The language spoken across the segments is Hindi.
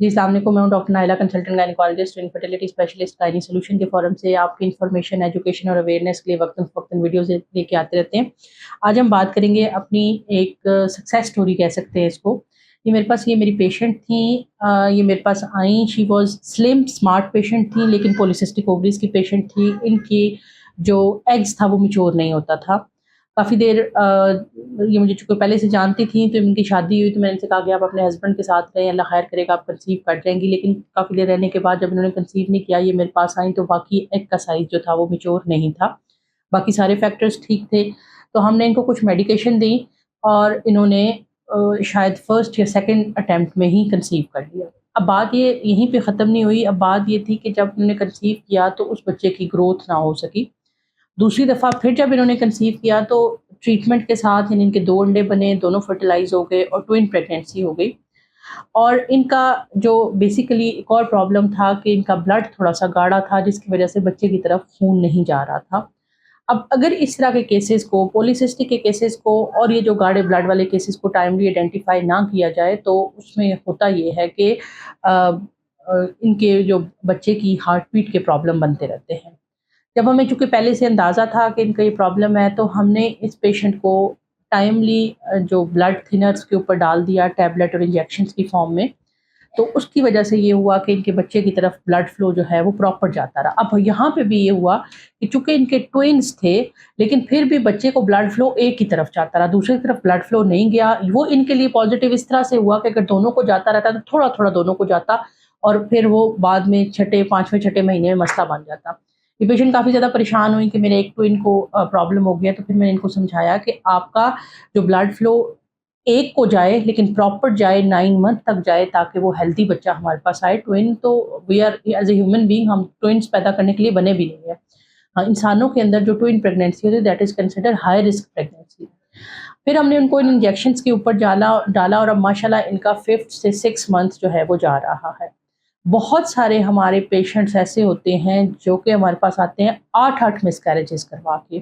जी, अस्सलाम वालेकुम। मैं हूँ doctor Naila, consultant gynaecologist, infertility specialist, gynae solution के फोरम से आपकी इन्फॉर्मेशन, एजुकेशन और अवेयरनेस के लिए वक्तन वीडियोज़ लेके आते रहते हैं। आज हम बात करेंगे अपनी एक सक्सेस स्टोरी कह सकते हैं इसको। ये मेरी पेशेंट थी। ये मेरे पास आई, she was slim, smart patient थी, लेकिन पॉलीसिस्टिक ओवरीज़ की पेशेंट थी। इनकी जो एग्स था वो मैच्योर नहीं होता था। काफ़ी देर ये मुझे चूँकि पहले से जानती थी, तो इनकी शादी हुई तो मैंने इनसे कहा कि आप अपने हस्बैंड के साथ रहें, अल्लाह खैर करेगा, आप कंसीव कर जाएँगी। लेकिन काफ़ी देर रहने के बाद जब इन्होंने कंसीव नहीं किया, ये मेरे पास आई, तो बाकी एग का साइज़ जो था वो मैच्योर नहीं था। बाकी सारे फैक्टर्स ठीक थे। तो हमने इनको कुछ मेडिकेशन दी और इन्होंने शायद फर्स्ट या सेकंड अटेम्प्ट में ही कंसीव कर लिया। अब बात ये यहीं पे ख़त्म नहीं हुई, अब बात ये थी कि जब इन्होंने कंसीव किया तो उस बच्चे की ग्रोथ ना हो सकी। दूसरी दफ़ा फिर जब इन्होंने कंसीव किया तो ट्रीटमेंट के साथ इनके 2 अंडे बने, दोनों फर्टिलाइज़ हो गए और ट्विन प्रेगनेंसी हो गई। और इनका जो बेसिकली एक और प्रॉब्लम था कि इनका ब्लड थोड़ा-सा गाढ़ा था, जिसकी वज़ह से बच्चे की तरफ खून नहीं जा रहा था। अब अगर इस तरह के केसेस को, पॉलीसिस्टिक के केसेस को और ये जो गाढ़े ब्लड वाले केसेस को टाइमली आइडेंटिफाई ना किया जाए, तो उसमें होता ये है कि इनके जो बच्चे की हार्ट बीट के प्रॉब्लम बनते रहते हैं। जब हमें चूँकि पहले से अंदाज़ा था कि इनका ये प्रॉब्लम है, तो हमने इस पेशेंट को टाइमली जो ब्लड थिनर्स के ऊपर डाल दिया टैबलेट और इंजेक्शंस की फॉर्म में। तो उसकी वजह से ये हुआ कि इनके बच्चे की तरफ ब्लड फ्लो जो है वो प्रॉपर जाता रहा। अब यहाँ पे भी ये हुआ कि चूँकि इनके ट्विन्स थे, लेकिन फिर भी बच्चे को ब्लड फ्लो एक ही तरफ जाता रहा, दूसरी तरफ ब्लड फ्लो नहीं गया। वो इनके लिए पॉज़िटिव इस तरह से हुआ कि अगर दोनों को जाता रहता तो थोड़ा-थोड़ा दोनों को जाता और फिर वो बाद में छठे, 5वें, छठे महीने में मसला बन जाता। ये पेशेंट काफ़ी ज़्यादा परेशान हुई कि मेरे एक ट्विन को प्रॉब्लम हो गया। तो फिर मैंने इनको समझाया कि आपका जो ब्लड फ्लो एक को जाए, लेकिन प्रॉपर जाए, 9 मंथ तक जाए, ताकि वो हेल्दी बच्चा हमारे पास आए। ट्विन तो we are as a human being, हम ट्विन्स पैदा करने के लिए बने भी नहीं है। हाँ, इंसानों के अंदर जो ट्विन प्रेगनेंसी होती है that is considered high risk pregnancy. फिर हमने उनको इन इंजेक्शंस के ऊपर डाला डाला और अब माशाल्लाह इनका 5th से 6 मंथ जो है वो जा रहा है। बहुत सारे हमारे पेशेंट्स ऐसे होते हैं जो कि हमारे पास आते हैं 8-8 मिसकैरेजेस करवा के।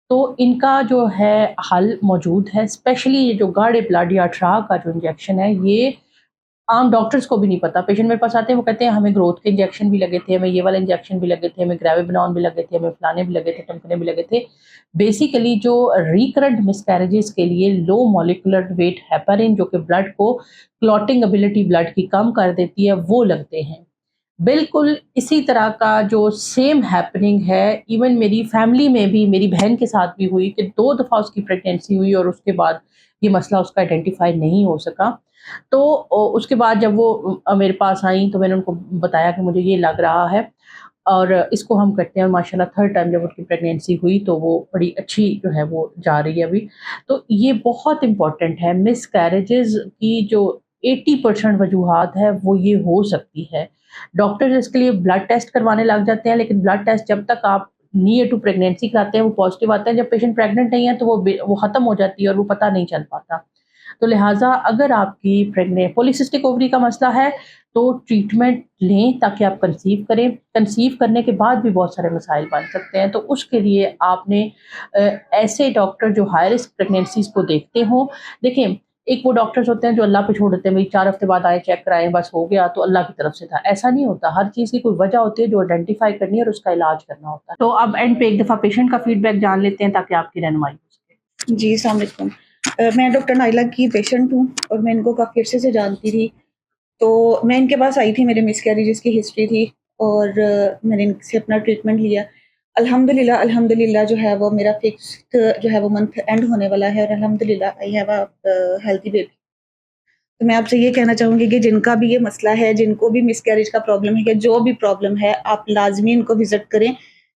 तो इनका जो है हल मौजूद है, स्पेशली ये जो गाढ़े ब्लड या अठराव का जो इंजेक्शन है, ये आम डॉक्टर्स को भी नहीं पता। पेशेंट मेरे पास आते हैं, वो कहते हैं हमें ग्रोथ के इंजेक्शन भी लगे थे, हमें ये वाले इंजेक्शन भी लगे थे, हमें ग्रेविबनान भी लगे थे, हमें फलाने भी लगे थे, टमकने भी लगे थे। बेसिकली जो रिकरेंट मिसकैरेजेस के लिए लो मॉलिक्यूलर वेट हेपारिन, जो कि ब्लड को क्लॉटिंग एबिलिटी ब्लड की कम कर देती है, वो लगते हैं। बिल्कुल इसी तरह का जो सेम हैपनिंग है इवन मेरी फैमिली में भी, मेरी बहन के साथ भी हुई कि 2 दफ़ा उसकी प्रेगनेंसी हुई और उसके बाद ये मसला उसका आइडेंटिफ़ाई नहीं हो सका। तो उसके बाद जब वो मेरे पास आई तो मैंने उनको बताया कि मुझे ये लग रहा है और इसको हम करते हैं, और माशाल्लाह 3rd टाइम जब उनकी प्रेगनेंसी हुई तो वो बड़ी अच्छी जो है वो जा रही है अभी। तो ये बहुत इम्पोर्टेंट है, मिसकैरेजेज़ की जो 80% वजूहात है वो ये हो सकती है। डॉक्टर इसके लिए ब्लड टेस्ट करवाने लग जाते हैं, लेकिन ब्लड टेस्ट जब तक आप नियर टू प्रेगनेंसी कराते हैं वो पॉजिटिव आता है, जब पेशेंट प्रेग्नेंट नहीं है तो वो ख़त्म हो जाती है और वो पता नहीं चल पाता। तो लिहाजा अगर आपकी पॉलीसिस्टिक ओवरी का मसला है तो ट्रीटमेंट लें ताकि आप कंसीव करें। कंसीव करने के बाद भी बहुत सारे मसाइल बन सकते हैं, तो उसके लिए आपने ऐसे डॉक्टर जो हाई रिस्क प्रेगनेंसीज़ को देखते हों। देखें, एक वो डॉक्टर्स होते हैं जो अल्लाह पे छोड़ देते हैं, भई 4 हफ्ते बाद आएँ, चेक कराएँ, बस हो गया तो अल्लाह की तरफ से था। ऐसा नहीं होता, हर चीज़ की कोई वजह होती है जो आइडेंटिफ़ाई करनी है और उसका इलाज करना होता है। तो अब एंड पे एक दफ़ा पेशेंट का फीडबैक जान लेते हैं ताकि आपकी रहनुमाई हो सके। जी, अस्सलाम वालेकुम। मैं डॉक्टर नाइला की पेशेंट हूँ और मैं इनको काफ़ी अरसे से जानती थी। तो मैं इनके पास आई थी, मेरे मिसकैरेजेस की हिस्ट्री थी और मैंने इनसे अपना ट्रीटमेंट लिया। अल्हम्दुलिल्लाह अल्हम्दुलिल्लाह जो है वो मेरा फिक्स्ड जो है वो मंथ एंड होने वाला है और अल्हम्दुलिल्लाह आई हैव हेल्थी बेबी। तो मैं आपसे ये कहना चाहूँगी कि जिनका भी ये मसला है, जिनको भी मिसकैरेज का प्रॉब्लम है या जो भी प्रॉब्लम है, आप लाज़मी इनको विज़िट करें।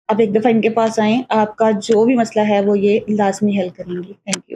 आप एक दफ़ा इनके पास आएँ, आपका जो भी मसला है वो ये लाज़मी हल करेंगी। Thank you.